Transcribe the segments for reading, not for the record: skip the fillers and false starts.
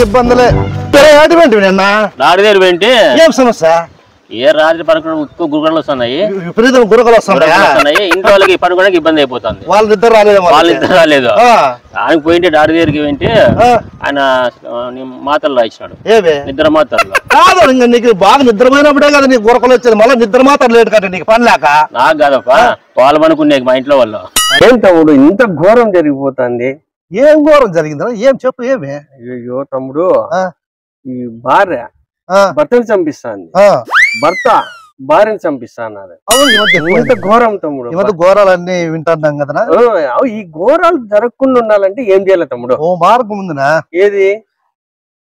ఇబ్బందులే ఏం సమస్య ఏ రాత్రి పడుకోవడం ఎక్కువ గురకలు వస్తున్నాయి, విపరీతం గురకలు వస్తున్నాయి. ఇంట్లో వాళ్ళకి పడుకోవడానికి ఇబ్బంది అయిపోతుంది. వాళ్ళిద్దరు రాలేదు, వాళ్ళిద్దరు రాలేదు. ఆయనకు పోయింటే డాక్టర్ దగ్గరికి పోయింటే ఆయన మాత్రలు రాయించినాడు, నిద్ర మాత్రలు. కాదు ఇంకా నీకు బాగా నిద్రపోయినప్పుడే కదా నీకు గురకలు వచ్చేది, మళ్ళీ నిద్ర మాత్రం లేటు కదా నీకు పని లేక. నాకు కాదప్ప వాళ్ళు అనుకునే మా ఇంట్లో వాళ్ళు. ఏం తమ్ముడు ఇంత ఘోరం జరిగిపోతుంది? ఏం ఘోరం జరిగిందా? ఏం చెప్పు ఏమి? అయ్యో తమ్ముడు, ఈ భార్య భర్తను చంపిస్తాంది, భర్త భార్యను చంపిస్తాన్నారు. ఇంత ఘోరం తమ్ముడు. ఘోరాలన్నీ వింటున్నాం కదా. ఈ ఘోరాలు జరగకుండా ఉండాలంటే ఏం చేయాలి తమ్ముడు? ఓ మార్గం ఉందినా. ఏది?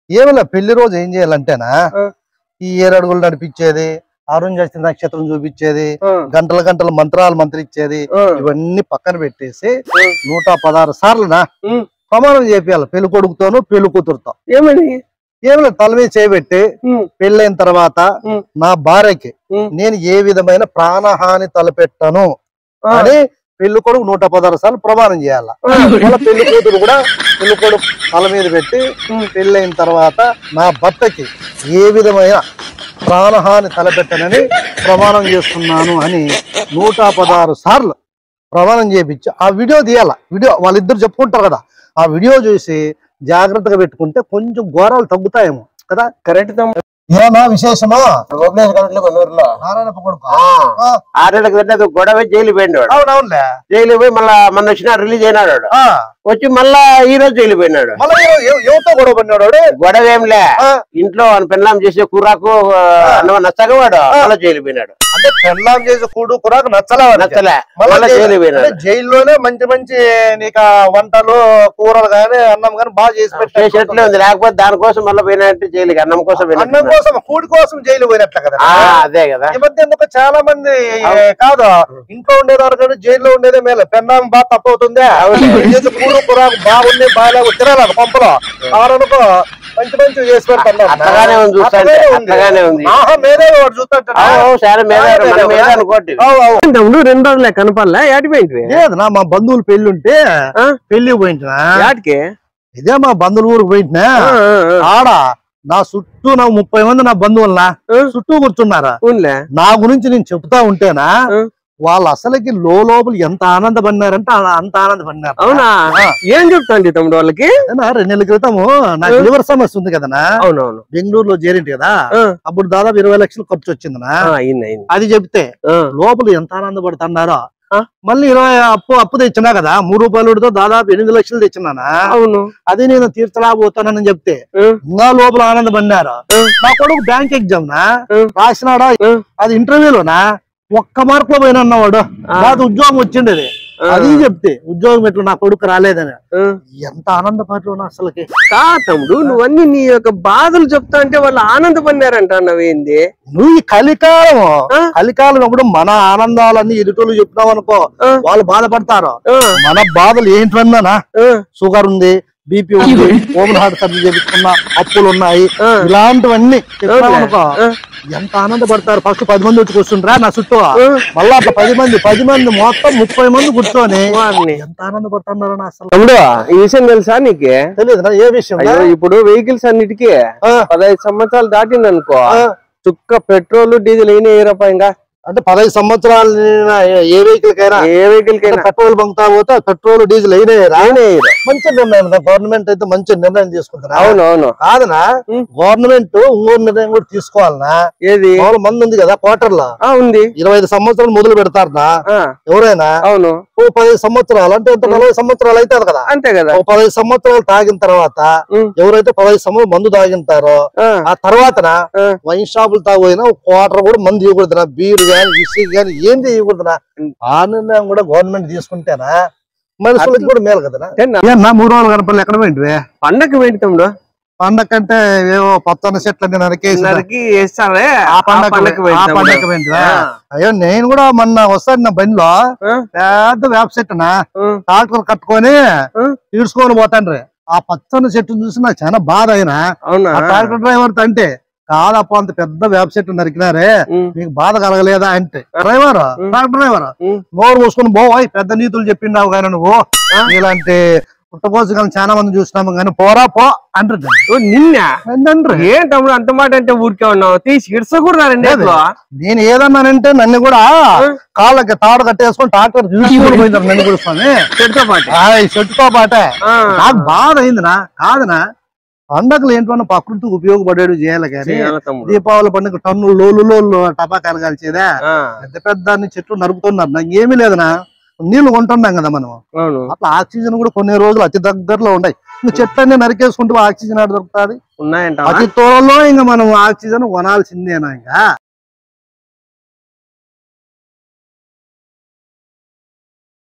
ఏమన్నా పెళ్లి రోజు ఏం చేయాలంటేనా, ఈ 7 అడుగులు నడిపించేది, అరుణ్ నక్షత్రం చూపించేది, గంటల గంటల మంత్రాలు మంత్రిచ్చేది, ఇవన్నీ పక్కన పెట్టేసి 116 సార్లునా ప్రమాణం చేపియాలి పెళ్లి కొడుకుతోను పెళ్లి కూతురుతో. ఏమని? ఏమైనా తల మీద చేయబెట్టి పెళ్ళైన తర్వాత నా భార్యకి నేను ఏ విధమైన ప్రాణహాని తలపెట్టను అని పెళ్లి కొడుకు 116 సార్లు ప్రమాణం చేయాల. మళ్ళీ పెళ్లి కూతురు కూడా పెళ్లి కొడుకు తల మీద పెట్టి పెళ్ళైన తర్వాత నా భర్తకి ఏ విధమైన ప్రాణహాని తలపెట్టనని ప్రమాణం చేస్తున్నాను అని 116 సార్లు ప్రమాణం చేయించి ఆ వీడియో తీయాల. వీడియో వాళ్ళిద్దరు చెప్పుకుంటారు కదా, ఆ వీడియో చూసి జాగ్రత్తగా పెట్టుకుంటే కొంచెం ఘోరాలు తగ్గుతాయేమో కదా. కరెక్ట్. ఏమన్నా విశేషమా? గొడవ జైలు పోయినాడు. అవునవునులే, జైలు పోయి మళ్ళా మొన్న వచ్చిన రిలీజ్ అయినాడు, వచ్చి మళ్ళా ఈ రోజు జైలు పోయినాడు. ఎవరితో గొడవ పడినాడు? గొడవ ఏంలే, ఇంట్లో పెళ్ళాం చేసే కూరాకు నచ్చగా వాడు మళ్ళీ జైలు పోయినాడు. అంటే పెళ్ళాం చేసే కూరాకు నచ్చలే మళ్ళీ జైలు పోయినాడు. జైల్లోనే మంచి మంచి నీకు వంటలు కూరలు గానీ అన్నం గానీ బాగా చేసేట్లే ఉంది, లేకపోతే దానికోసం మళ్ళీ పోయినట్టు జైలుకి అన్నం కోసం అన్నం కోసం కూడి కోసం జైలు పోయినట్ల కదా. అదే కదా. ఈ మధ్య ఎందుకు చాలా మంది కాదు ఇంట్లో ఉండేదారు కానీ జైల్లో ఉండేదే మేలే. పెళ్ళాం బాగా తప్పవుతుందే, కూడు కూరాకు బాగుంది బాగా తినాలి పంపలో ఆరనుకో మంచి మంచి చేసి పెడతాను. తమ్ముడు 2 రోజులే కనపడలే, ఏటిపోయింది? లేదు నా మా బంధువులు పెళ్లి ఉంటే పెళ్లి పోయింటినా. ఏటికి? ఇదే మా బంధువుల ఊరికి పోయింటినా. ఆడ నా చుట్టూ 30 మంది నా బంధువులనా చుట్టూ కూర్చున్నారా. నా గురించి నేను చెప్తా ఉంటేనా వాళ్ళు అసలుకి లోపల ఎంత ఆనందపడినారంటే అంత ఆనందపడినారు. అవునా? ఏం చెప్తాండి తమ్ముడు వాళ్ళకి? 2 నెలల క్రితము నాకు లివర్ సమస్య ఉంది కదనా. అవునవును. బెంగళూరులో చేరింటి కదా, అప్పుడు దాదాపు 20 లక్షలు ఖర్చు వచ్చిందనా. అది చెప్తే లోపల ఎంత ఆనందపడుతున్నారో. మళ్ళీ 20 అప్పు తెచ్చినా కదా, 3 రూపాయలతో దాదాపు 8 లక్షలు తెచ్చినానా. అవును. అది నేను తీర్చలేకపోతానని చెప్తే ఇంకా లోపల ఆనందపడినారు. నా కొడుకు బ్యాంక్ ఎగ్జామ్ నా రాసినాడా, అది ఇంటర్వ్యూలోనా 1 మార్కులో పోయినా అన్నవాడు, బాగా ఉద్యోగం వచ్చిండేది. అది చెప్తే ఉద్యోగం ఎట్లా నా కొడుకు రాలేదని ఎంత ఆనందపడ్డా అసలుకి. తమ్ముడు నువ్వన్నీ నీ యొక్క బాధలు చెప్తా అంటే వాళ్ళు ఆనందపడినారంట అన్నవేంది? నువ్వు ఈ కలికాలం అప్పుడు మన ఆనందాలన్నీ ఎదుటోళ్ళు చెప్పినావు అనుకో వాళ్ళు బాధపడతారు. మన బాధలు ఏంటన్నానా, షుగర్ ఉంది, బీపీ ఉంది, ఓపెన్ హార్ట్ సర్జరీ చేయించుకున్నా, అప్పులు ఉన్నాయి, ఇలాంటివన్నీ చెప్పామనుకో ఎంత ఆనందపడతారు. ఫస్ట్ 10 మంది వచ్చి కూర్చుంటారా నా చుట్టూ, మళ్ళా అట్లా 10 మంది మొత్తం 30 మంది కూర్చొని ఎంత ఆనందపడుతున్నారు అసలు. తమ్ముడు ఈ విషయం తెలుసా నీకు? తెలియదు. ఏ విషయం? ఇప్పుడు వెహికల్స్ అన్నిటికీ 15 సంవత్సరాలు దాటింది అనుకో, చుక్క పెట్రోల్ డీజిల్ అయినా ఏ రూపాయింగా. అంటే 15 సంవత్సరాలు ఏ వెహికల్ కైనా పెట్రోల్ బంక్ పోతే పెట్రోల్ డీజిల్ అయినా మంచి నిర్ణయం. గవర్నమెంట్ అయితే మంచి నిర్ణయం తీసుకుంటారు. అవునవును. కాదనా గవర్నమెంట్ ఇంకో నిర్ణయం కూడా తీసుకోవాలనా. ఏది మంది ఉంది కదా క్వార్టర్ లో ఉంది, 25 సంవత్సరాలు మొదలు పెడతారనా ఎవరైనా. అవును. 15 సంవత్సరాలు అంటే 40 సంవత్సరాలు అవుతారు కదా. అంతే కదా. 15 సంవత్సరాలు తాగిన తర్వాత ఎవరైతే 15 సంవత్సరాలు మందు తాగింటారో ఆ తర్వాత వైన్ షాపులు తాగిపోయినా క్వార్టర్ కూడా మందు ఇవ్వకూడదునా, బీరు గాని విసిరి గాని ఏంది ఇవ్వకూడదునా. ఆ నిర్ణయం కూడా గవర్నమెంట్ తీసుకుంటేనా మనుషులకి కూడా మేలు కదనా. 3 రోజులు కనపడలే, ఎక్కడ పోయింటివి? పండగకి పోయింది తమ్ముడు. పండగ అంటే ఏవో పచ్చని చెట్లన్నీ నరికి ఆ పండగకి పోయింటివా? అయ్యో నేను కూడా మొన్న వస్తాను నా బండిలో పెద్ద వేప చెట్టునా ట్రాక్టర్ కట్టుకొని ఈడ్చుకొని పోతాండ్రి. ఆ పచ్చని చెట్టు చూసి నాకు చాలా బాధ అయినా. ట్రాక్టర్ డ్రైవర్ అంటే కాదప్ప అంత పెద్ద వేప చెట్టు నరికినారే మీకు బాధ కలగలేదా అంటే, ట్రాక్టర్ డ్రైవర్ నోరు మూసుకొని పోయి పెద్ద నీతులు చెప్పిండావు కానీ నువ్వు ఇలాంటి పుట్టకోసం చాలా మంది చూసినాము కానీ పోరా పో అంటారు. నిన్న ఏం తమ్ముడు అంత మాట అంటే ఊరికే ఉన్నావు తీసి ఇడ్సకూడదండి. నేను ఏదన్నానంటే నన్ను కూడా కాళ్ళకి తాడు కట్టేసుకొని ట్రాక్టర్ చూసుకొని పోయినారు నన్ను కూడా స్వామి. చెట్టుతో పాటే నాకు బాధ అయిందినా కాదనా. పండగలు ఏంటన్నా ప్రకృతికి ఉపయోగపడేది చేయాలి కానీ దీపావళి పండుగ టన్నులు లోలు టపాకాయలు కాల్చేదా పెద్ద పెద్ద చెట్లు నరుకుతున్నారు. నాకు ఏమీ లేదనా, నీళ్లు కొంటున్నాం కదా మనం, అట్లా ఆక్సిజన్ కూడా కొన్ని రోజులు అతి దగ్గరలో ఉన్నాయి. ఇంకా చెట్లన్నీ నరికేసుకుంటూ ఆక్సిజన్ ఆడ దొరుకుతుంది. అతి త్వరలో ఇంకా మనం ఆక్సిజన్ కొనాల్సిందేనా ఇంకా.